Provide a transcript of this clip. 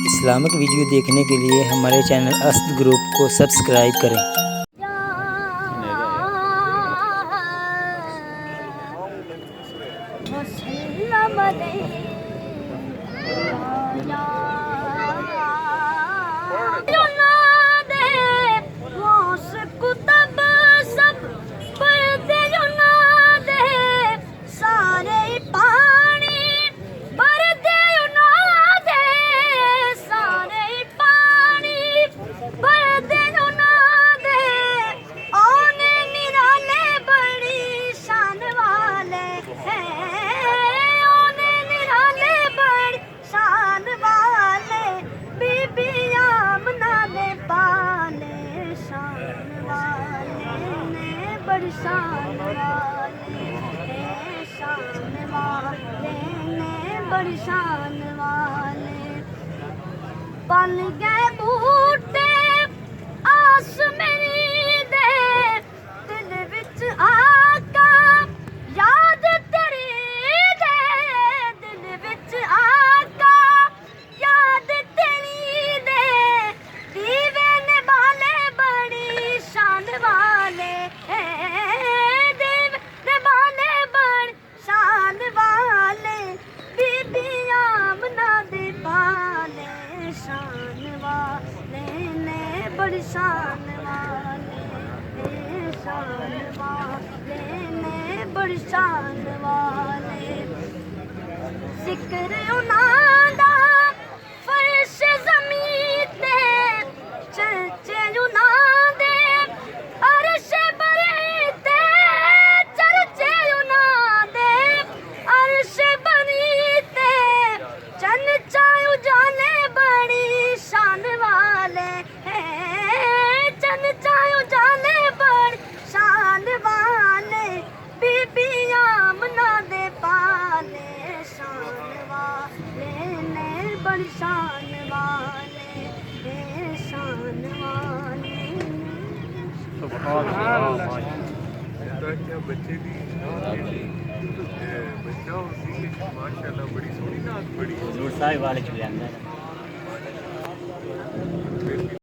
Islamic video देखने के लिए हमारे चैनल असद ग्रुप को सब्सक्राइब करें। शान वाले शान वाले ने बड़ी शान वाले पल गए बूटे आस मेरी दे दिल विच आका याद तेरी दे दिल विच आका याद तेरी दे दीवे ने बाले बड़ी शान वाले बड़ी शान वाले शान वाले ने बड़ी शान वाले जिक्र उनादा फर्श ज़मीन ते चर्चे उनादे अर्श बरी ते चर्चे उनादे अर्श बरी ते चन चायु जाने बड़ी शान वाले बड़ी शान वाले शान वाले बच्चे की बच्चा माशाल्लाह बड़ी सोहनी नात बड़ी हजूर साहिब वाले चले आंदा